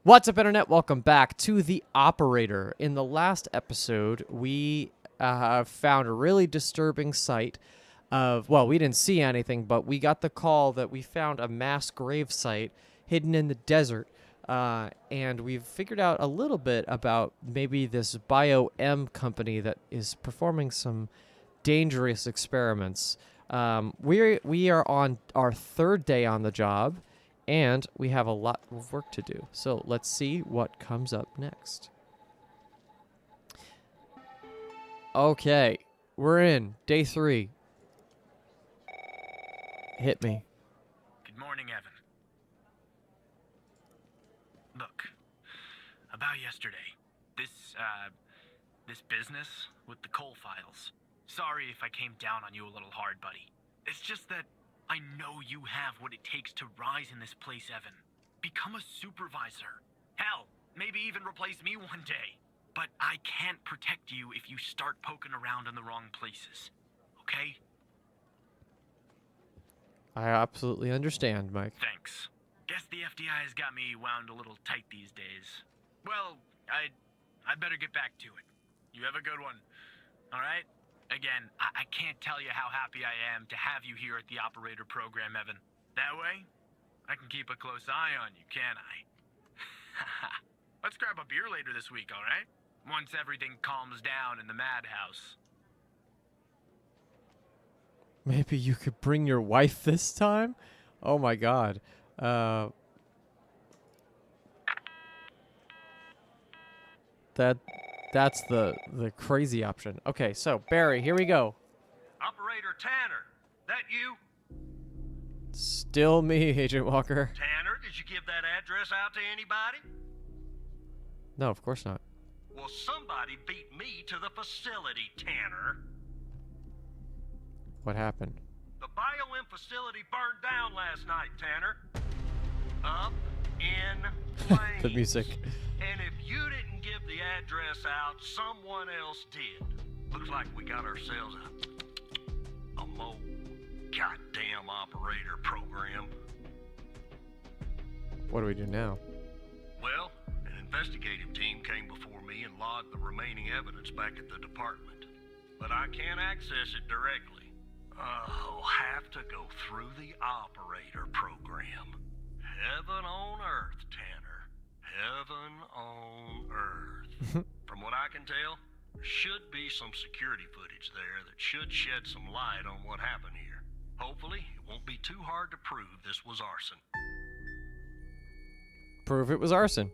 What's up, Internet? Welcome back to The Operator. In the last episode, we found a really disturbing sight of, well, we didn't see anything, but we got the call that we found a mass grave site hidden in the desert. And we've figured out a little bit about maybe this Bio-M company that is performing some dangerous experiments. We are on our third day on the job, and we have a lot of work to do. So let's see what comes up next. Okay, we're in day 3. Hit me. Good morning, Evan. Look, about yesterday, this business with the coal files. Sorry if I came down on you a little hard, buddy. It's just that I know you have what it takes to rise in this place, Evan. Become a supervisor. Hell, maybe even replace me one day. But I can't protect you if you start poking around in the wrong places. Okay? I absolutely understand, Mike. Thanks. Guess the FDI has got me wound a little tight these days. Well, I better get back to it. You have a good one. All right? Again, I can't tell you how happy I am to have you here at the operator program, Evan. That way, I can keep a close eye on you, can't I? Let's grab a beer later this week, all right? Once everything calms down in the madhouse. Maybe you could bring your wife this time? Oh my god. That's the crazy option. Okay, so Barry, here we go. Operator Tanner, that you? Still me, Agent Walker. Tanner, did you give that address out to anybody? No, of course not. Well, somebody beat me to the facility, Tanner. What happened? The Bio-M facility burned down last night, Tanner. Up in flames. The music. And if you didn't give the address out, someone else did. Looks like we got ourselves a mole goddamn operator program. What do we do now? Well, an investigative team came before me and logged the remaining evidence back at the department. But I can't access it directly. I'll have to go through the operator program. Heaven on earth, Tanner. Heaven on earth. From what I can tell, there should be some security footage there that should shed some light on what happened here. Hopefully, it won't be too hard to prove this was arson. Prove it was arson.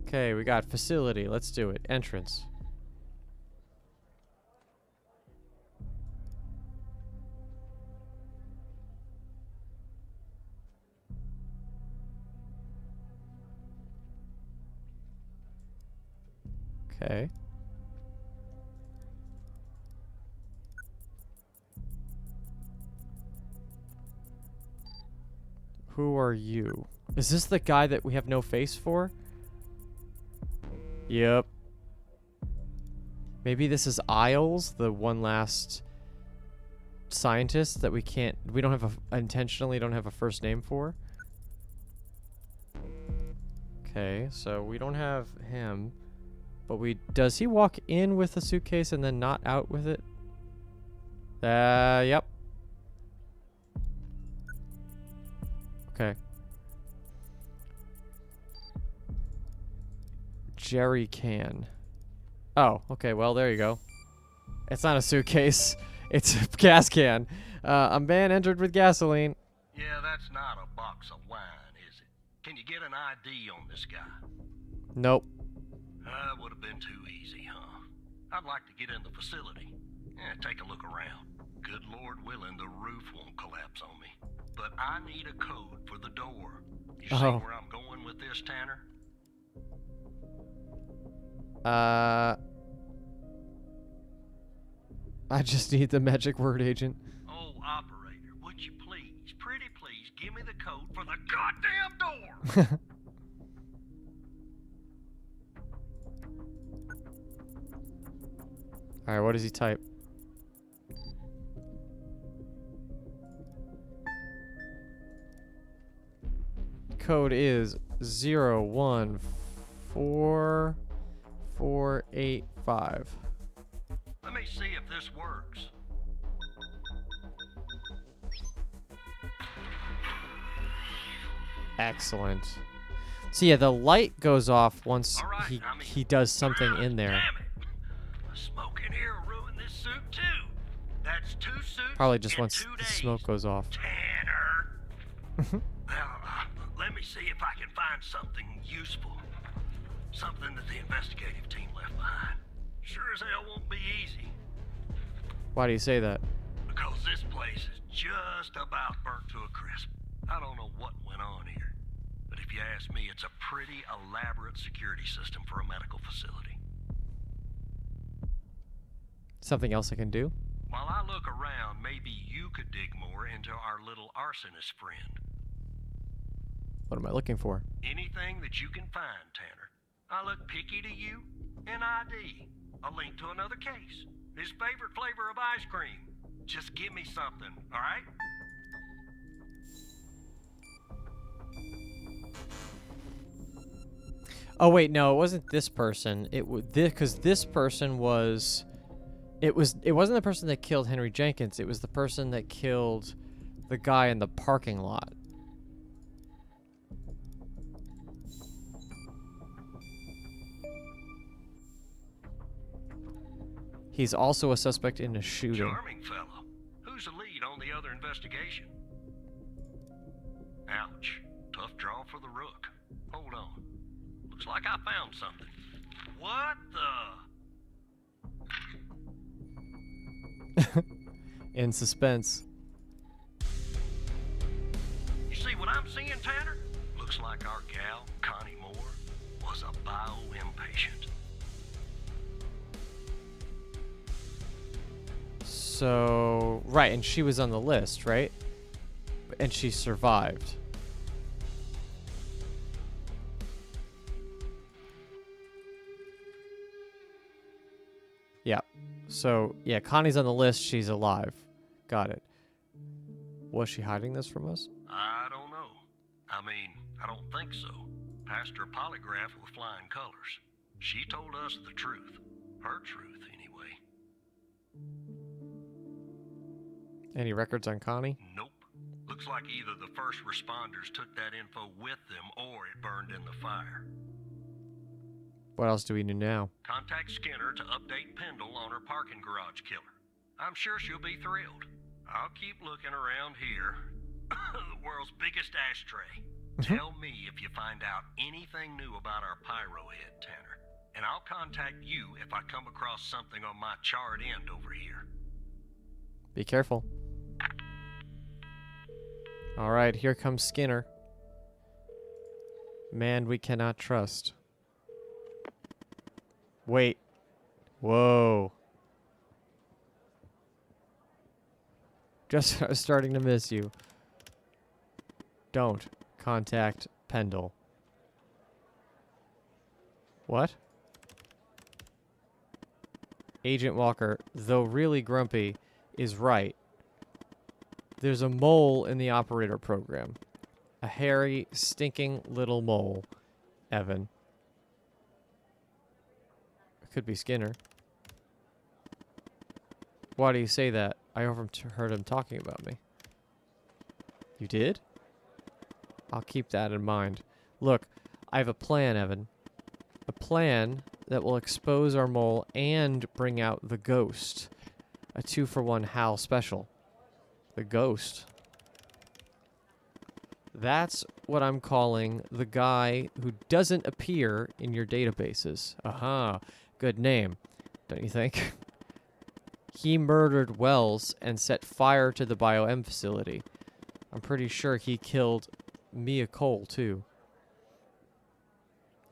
Okay, we got facility. Let's do it. Entrance. Okay. Who are you? Is this the guy that we have no face for? Yep. Maybe this is Isles, the one last scientist that we don't have intentionally don't have a first name for. Okay, so we don't have him. But does he walk in with a suitcase and then not out with it? Yep. Okay. Jerry can. Oh, okay, well, there you go. It's not a suitcase. It's a gas can. A man entered with gasoline. Yeah, that's not a box of wine, is it? Can you get an ID on this guy? Nope. Would have been too easy, huh? I'd like to get in the facility. Take a look around. Good Lord willing, the roof won't collapse on me. But I need a code for the door. You see where I'm going with this, Tanner? I just need the magic word, Agent. Oh, operator, would you please, pretty please, give me the code for the goddamn door? Alright, what does he type? code is 014485. Let me see if this works. Excellent. So yeah, the light goes off once All right, he does something in there. Damn it! The smoke in here will ruin this suit too. That's 2 suits. Probably just in once 2 the days. smoke goes off. Tanner. Let me see if I can find something useful. Something that the investigative team left behind. Sure as hell won't be easy. Why do you say that? Because this place is just about burnt to a crisp. I don't know what went on here. But if you ask me, it's a pretty elaborate security system for a medical facility. Something else I can do? While I look around, maybe you could dig more into our little arsonist friend. What am I looking for? Anything that you can find, Tanner. I look picky to you, an ID, a link to another case, his favorite flavor of ice cream. Just give me something, all right? Oh wait, no, it wasn't this person. It was because this person was. It wasn't the person that killed Henry Jenkins. It was the person that killed the guy in the parking lot. He's also a suspect in a shooting. Charming fellow. Who's the lead on the other investigation? Ouch. Tough draw for the rook. Hold on. Looks like I found something. What the? In suspense. You see what I'm seeing, Tanner? Looks like our gal, Connie Moore, was a bio-impatient. So, right, and she was on the list, right? And she survived. Yeah. So, yeah, Connie's on the list. She's alive. Got it. Was she hiding this from us? I don't know. I mean, I don't think so. Passed her polygraph with flying colors. She told us the truth. Her truth, anyway. Any records on Connie? Nope. Looks like either the first responders took that info with them or it burned in the fire. What else do we know now? Contact Skinner to update Pendle on her parking garage killer. I'm sure she'll be thrilled. I'll keep looking around here. The world's biggest ashtray. Tell me if you find out anything new about our pyro head, Tanner. And I'll contact you if I come across something on my charred end over here. Be careful. All right, here comes Skinner. Man we cannot trust. Wait. Whoa. Just starting to miss you. Don't contact Pendle. What? Agent Walker, though really grumpy, is right. There's a mole in the operator program. A hairy, stinking little mole. Evan. Could be Skinner. Why do you say that? I overheard him talking about me. You did? I'll keep that in mind. Look, I have a plan, Evan. A plan that will expose our mole and bring out the ghost. A 2-for-1 Hal special. The ghost. That's what I'm calling the guy who doesn't appear in your databases. Aha. Good name, don't you think? He murdered Wells and set fire to the BioM facility. I'm pretty sure he killed Mia Cole, too.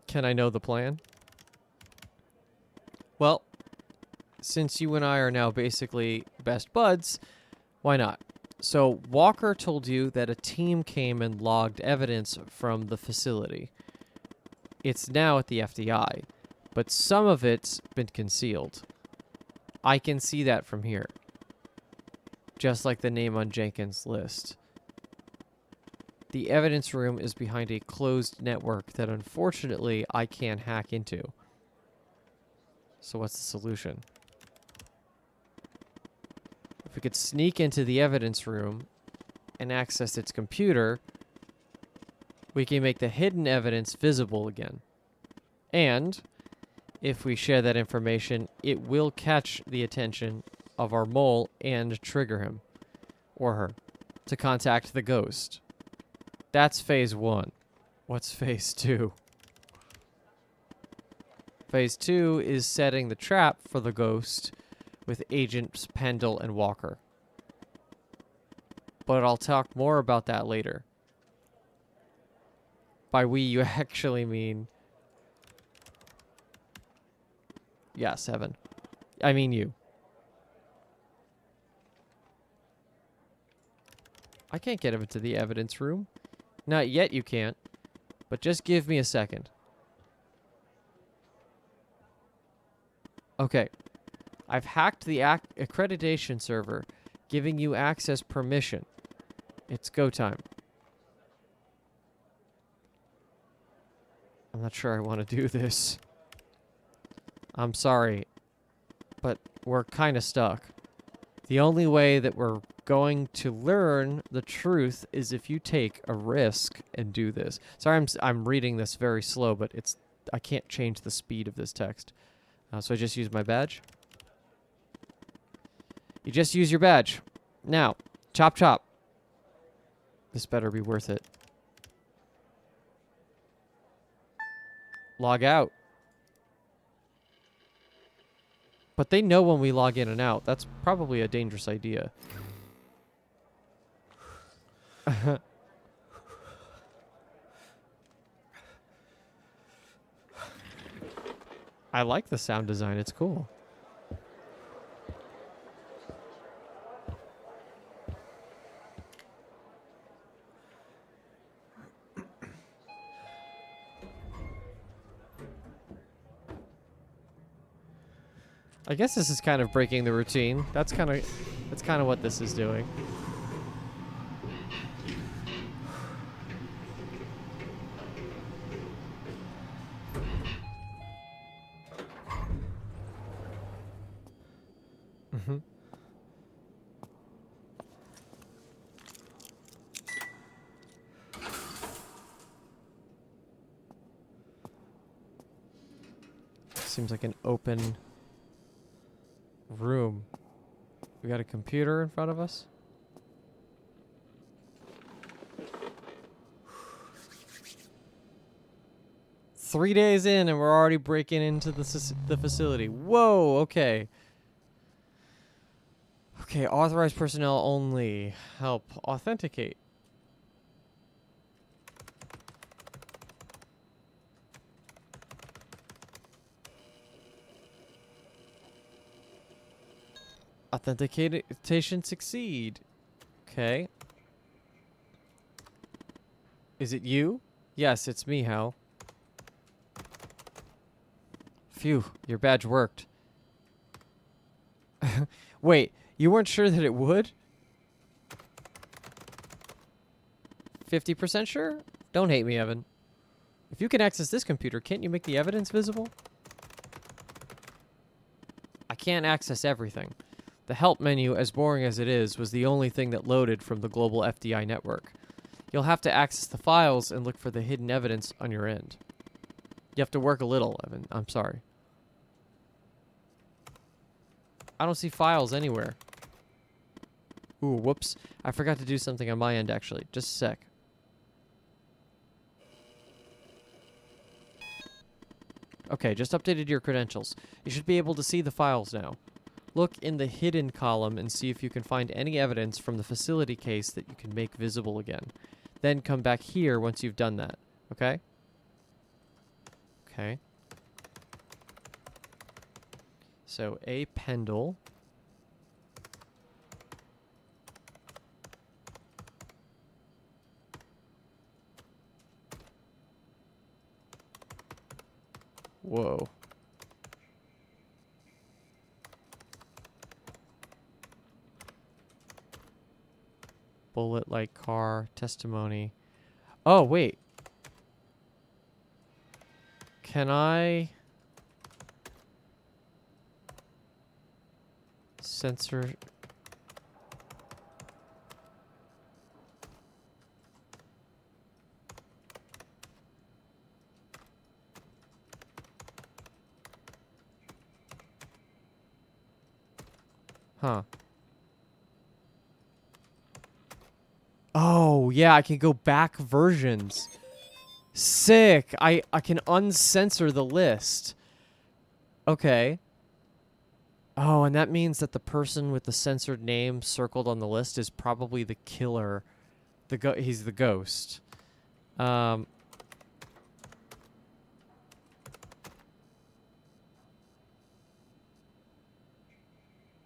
Can I know the plan? Well, since you and I are now basically best buds, why not? So, Walker told you that a team came and logged evidence from the facility. It's now at the FDI, but some of it's been concealed. I can see that from here. Just like the name on Jenkins' list. The evidence room is behind a closed network that unfortunately I can't hack into. So what's the solution? If we could sneak into the evidence room and access its computer, we can make the hidden evidence visible again. And if we share that information, it will catch the attention of our mole and trigger him or her to contact the ghost. That's phase 1. What's phase 2? Phase 2 is setting the trap for the ghost with Agents Pendle and Walker. But I'll talk more about that later. By we, you actually mean... Yes, Evan. I mean you. I can't get him into the evidence room. Not yet you can't. But just give me a second. Okay. I've hacked the accreditation server, giving you access permission. It's go time. I'm not sure I want to do this. I'm sorry, but we're kind of stuck. The only way that we're going to learn the truth is if you take a risk and do this. Sorry, I'm reading this very slow, but I can't change the speed of this text. So I just use my badge. You just use your badge. Now, chop chop. This better be worth it. Log out. But they know when we log in and out. That's probably a dangerous idea. I like the sound design. It's cool. I guess this is kind of breaking the routine. That's kind of what this is doing. Mm-hmm. Seems like an open room. We got a computer in front of us. Three days in and we're already breaking into the facility. Whoa, okay. Okay, authorized personnel only. Help authenticate. Authentication succeed. Okay. Is it you? Yes, it's me, Hal. Phew, your badge worked. Wait, you weren't sure that it would? 50% sure? Don't hate me, Evan. If you can access this computer, can't you make the evidence visible? I can't access everything. The help menu, as boring as it is, was the only thing that loaded from the global FDI network. You'll have to access the files and look for the hidden evidence on your end. You have to work a little, Evan. I'm sorry. I don't see files anywhere. Ooh, whoops. I forgot to do something on my end, actually. Just a sec. Okay, just updated your credentials. You should be able to see the files now. Look in the hidden column and see if you can find any evidence from the facility case that you can make visible again. Then come back here once you've done that. Okay? Okay. So, a Pendle. Whoa. Bullet like car testimony. Oh, wait. Can I censor? Huh. Oh, yeah, I can go back versions. Sick. I can uncensor the list. Okay. Oh, and that means that the person with the censored name circled on the list is probably the killer. He's the ghost. Um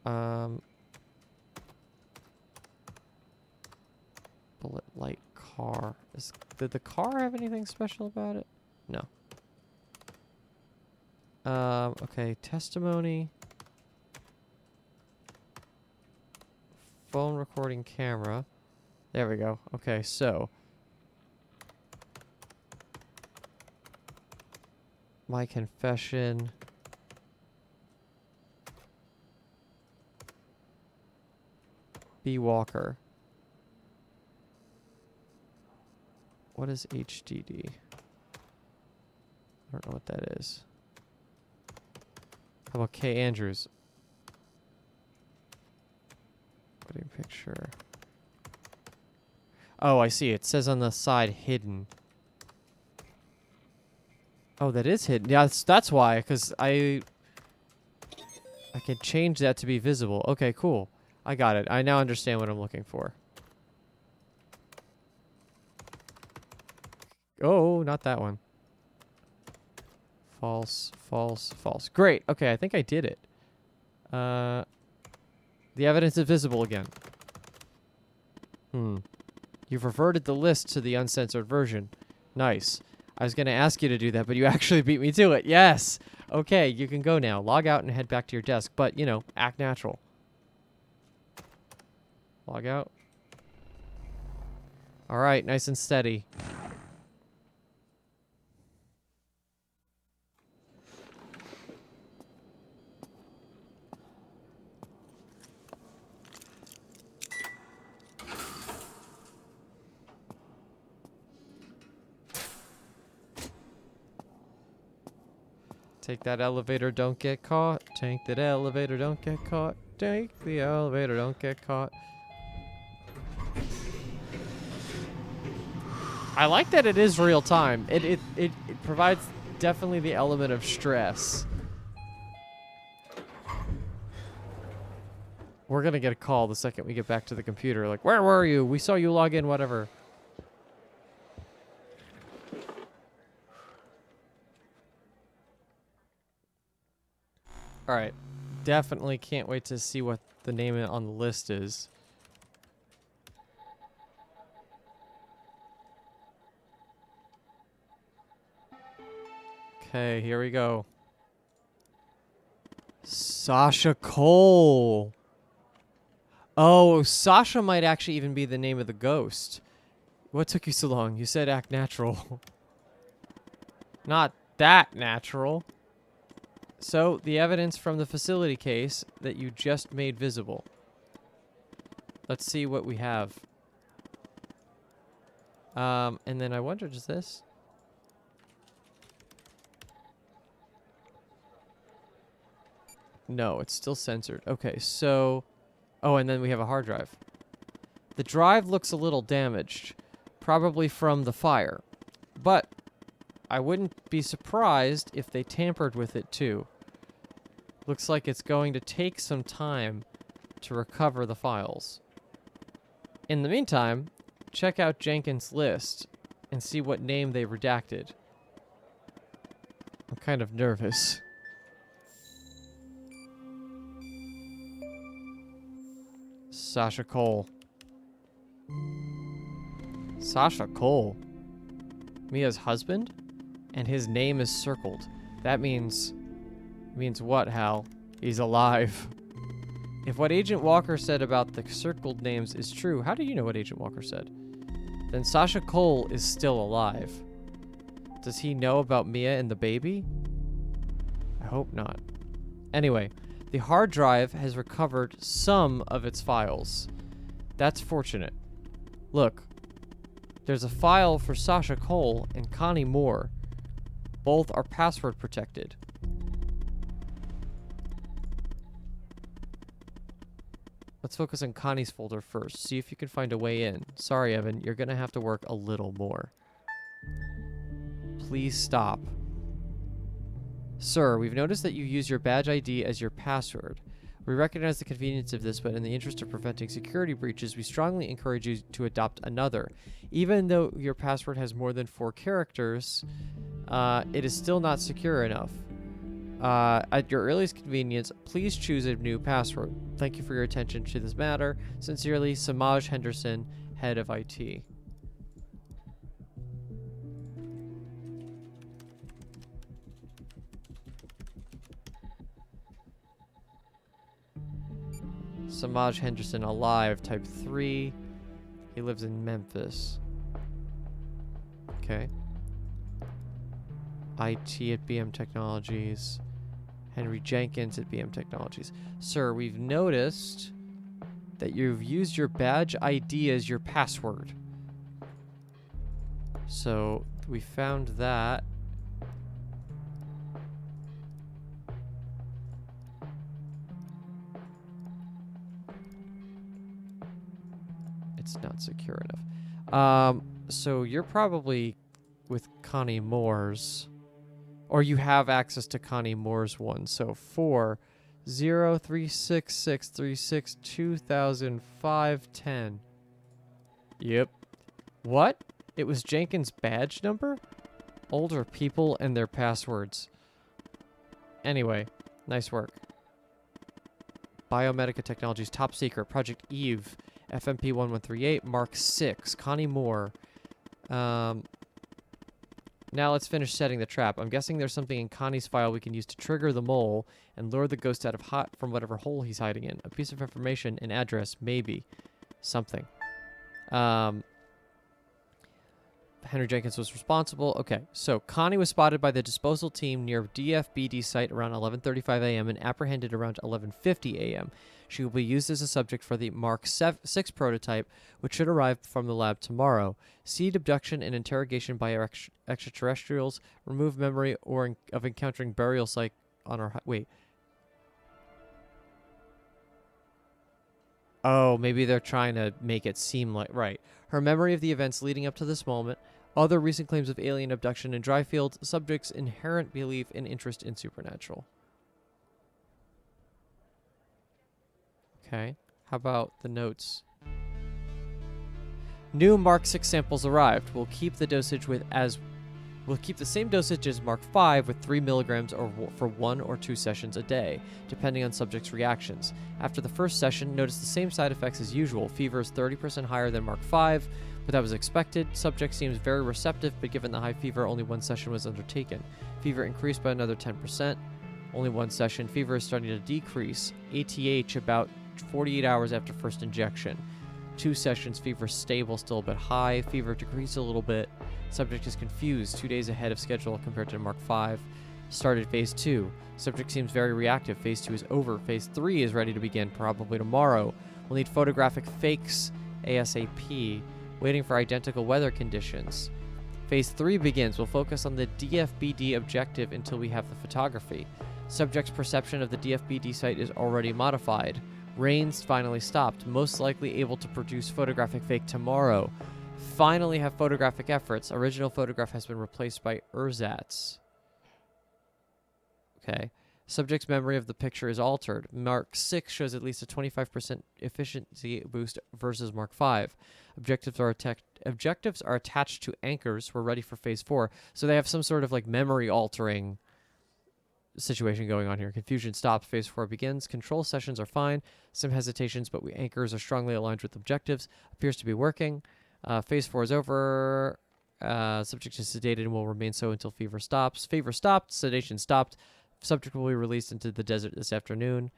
um bullet light car. Did the car have anything special about it? No. Okay, testimony. Phone recording camera. There we go. Okay, so my confession. B. Walker. What is HDD? I don't know what that is. How about K. Andrews? Wedding picture. Oh, I see. It says on the side hidden. Oh, that is hidden. Yeah, that's why. Because I can change that to be visible. Okay, cool. I got it. I now understand what I'm looking for. Oh, not that one. False, false, false. Great. Okay, I think I did it. The evidence is visible again. You've reverted the list to the uncensored version. Nice. I was going to ask you to do that, but you actually beat me to it. Yes. Okay, you can go now. Log out and head back to your desk, but, you know, act natural. Log out. All right, nice and steady. Take that elevator, don't get caught. Take that elevator, don't get caught. Take the elevator, don't get caught. I like that it is real time. It provides definitely the element of stress. We're gonna get a call the second we get back to the computer. Like, where were you? We saw you log in, whatever. All right. Definitely can't wait to see what the name on the list is. Okay, here we go. Sasha Cole. Oh, Sasha might actually even be the name of the ghost. What took you so long? You said act natural. Not that natural. So, the evidence from the facility case that you just made visible. Let's see what we have. And then I wondered, is this? No, it's still censored. Okay, so... Oh, and then we have a hard drive. The drive looks a little damaged. Probably from the fire. But I wouldn't be surprised if they tampered with it too. Looks like it's going to take some time to recover the files. In the meantime, check out Jenkins' list and see what name they redacted. I'm kind of nervous. Sasha Cole. Sasha Cole. Mia's husband? And his name is circled. That means what, Hal? He's alive. If what Agent Walker said about the circled names is true, how do you know what Agent Walker said? Then Sasha Cole is still alive. Does he know about Mia and the baby? I hope not. Anyway, the hard drive has recovered some of its files. That's fortunate. Look, there's a file for Sasha Cole and Connie Moore. Both are password protected. Let's focus on Connie's folder first. See if you can find a way in. Sorry, Evan, you're gonna have to work a little more. Please stop. Sir, we've noticed that you use your badge ID as your password. We recognize the convenience of this, but in the interest of preventing security breaches, we strongly encourage you to adopt another. Even though your password has more than 4 characters, it is still not secure enough. At your earliest convenience, please choose a new password. Thank you for your attention to this matter. Sincerely, Samaj Henderson, Head of IT. Samaj Henderson, alive, type 3. He lives in Memphis. Okay. IT at BM Technologies. Henry Jenkins at BM Technologies. Sir, we've noticed that you've used your badge ID as your password. So, we found that. It's not secure enough. So you're probably with Connie Moore's, or you have access to Connie Moore's one. So 4036636200510. Yep. What? It was Jenkins' badge number? Older people and their passwords. Anyway, nice work. Biomedica Technologies, top secret, Project Eve, FMP 1138, Mark 6, Connie Moore. Now let's finish setting the trap. I'm guessing there's something in Connie's file we can use to trigger the mole and lure the ghost out of from whatever hole he's hiding in. A piece of information, an address, maybe. Something. Henry Jenkins was responsible. Okay, so Connie was spotted by the disposal team near DFBD site around 11:35 a.m. and apprehended around 11:50 a.m. She will be used as a subject for the Mark 6 prototype, which should arrive from the lab tomorrow. Seed abduction and interrogation by extraterrestrials. Remove memory of encountering burial site on our... Wait. Oh, maybe they're trying to make it seem like... Right. Her memory of the events leading up to this moment. Other recent claims of alien abduction in Dryfield. Subject's inherent belief and interest in supernatural. Okay. How about the notes? New Mark 6 samples arrived. We'll keep the same dosage as Mark 5 with 3 milligrams for 1 or 2 sessions a day, depending on subject's reactions. After the first session, notice the same side effects as usual. Fever is 30% higher than Mark 5, but that was expected. Subject seems very receptive, but given the high fever, only 1 session was undertaken. Fever increased by another 10%. Only 1 session. Fever is starting to decrease. ATH about 48 hours after first injection. 2 sessions, fever stable, still a bit high. Fever decreased a little bit. Subject is confused, 2 days ahead of schedule compared to Mark 5. Started phase 2. Subject seems very reactive. Phase 2 is over. Phase 3 is ready to begin, probably tomorrow. We'll need photographic fakes ASAP. Waiting for identical weather conditions. Phase 3 begins. We'll focus on the DFBD objective until we have the photography. Subject's perception of the DFBD site is already modified. Rain's finally stopped, most likely able to produce photographic fake tomorrow. Finally have photographic efforts. Original photograph has been replaced by ersatz. Okay. Subject's memory of the picture is altered. Mark 6 shows at least a 25% efficiency boost versus Mark 5. Objectives are attached to anchors. We're ready for phase 4. So they have some sort of like memory altering situation going on here. Confusion stops. Phase 4 begins. Control sessions are fine. Some hesitations, but anchors are strongly aligned with objectives. Appears to be working. Phase 4 is over. Subject is sedated and will remain so until fever stops. Fever stopped. Sedation stopped. Subject will be released into the desert this afternoon.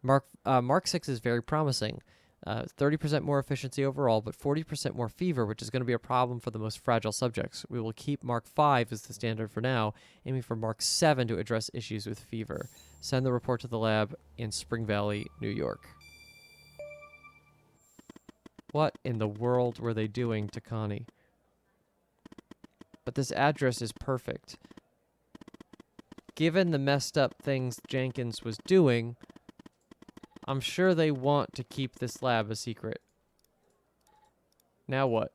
Mark 6 is very promising. 30% more efficiency overall, but 40% more fever, which is going to be a problem for the most fragile subjects. We will keep Mark 5 as the standard for now, aiming for Mark 7 to address issues with fever. Send the report to the lab in Spring Valley, New York. What in the world were they doing to Connie? But this address is perfect. Given the messed up things Jenkins was doing, I'm sure they want to keep this lab a secret. Now what?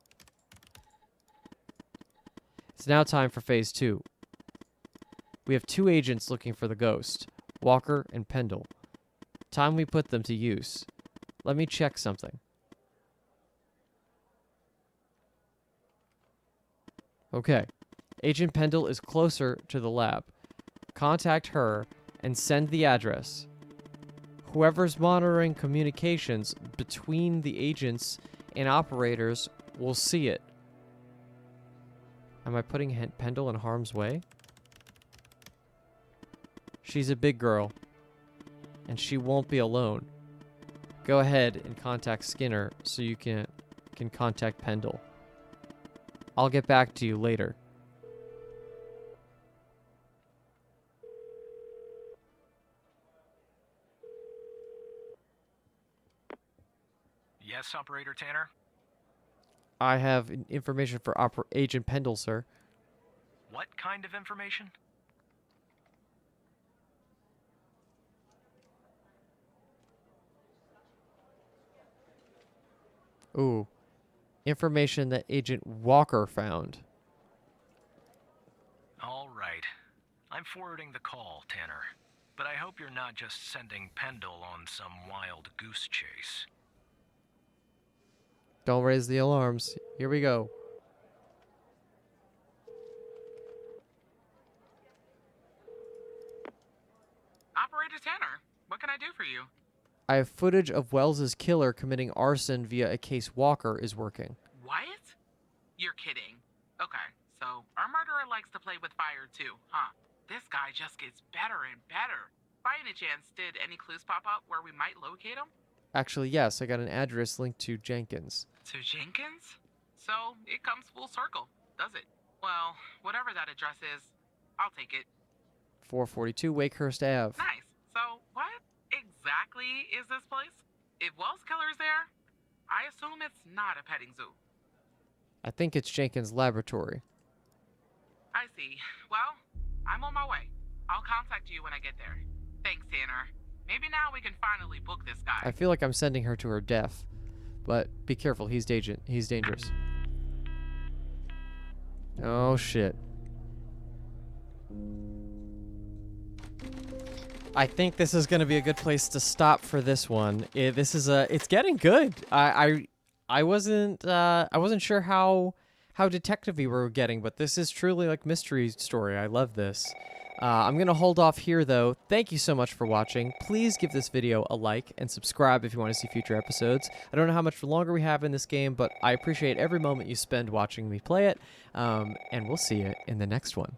It's now time for phase 2. We have 2 agents looking for the ghost, Walker and Pendle. Time we put them to use. Let me check something. Okay. Agent Pendle is closer to the lab. Contact her and send the address. Whoever's monitoring communications between the agents and operators will see it. Am I putting Pendle in harm's way? She's a big girl, and she won't be alone. Go ahead and contact Skinner so you can contact Pendle. I'll get back to you later. Yes, Operator Tanner? I have information for Agent Pendle, sir. What kind of information? Ooh. Information that Agent Walker found. All right. I'm forwarding the call, Tanner. But I hope you're not just sending Pendle on some wild goose chase. Don't raise the alarms. Here we go. Operator Tanner, what can I do for you? I have footage of Wells's killer committing arson via a case Walker is working. What? You're kidding. Okay, so our murderer likes to play with fire too, huh? This guy just gets better and better. By any chance, did any clues pop up where we might locate him? Actually, yes, I got an address linked to Jenkins. To Jenkins? So it comes full circle, does it? Well, whatever that address is, I'll take it. 442 Wakehurst Ave. Nice. So what exactly is this place? If Wells Killer's there, I assume it's not a petting zoo. I think it's Jenkins' laboratory. I see. Well, I'm on my way. I'll contact you when I get there. Thanks, Tanner. Maybe now we can finally book this guy. I feel like I'm sending her to her death. But be careful, he's dangerous. Oh shit. I think this is going to be a good place to stop for this one. It's getting good. I wasn't sure how detective-y we were getting, but this is truly like mystery story. I love this. I'm going to hold off here, though. Thank you so much for watching. Please give this video a like and subscribe if you want to see future episodes. I don't know how much longer we have in this game, but I appreciate every moment you spend watching me play it, and we'll see you in the next one.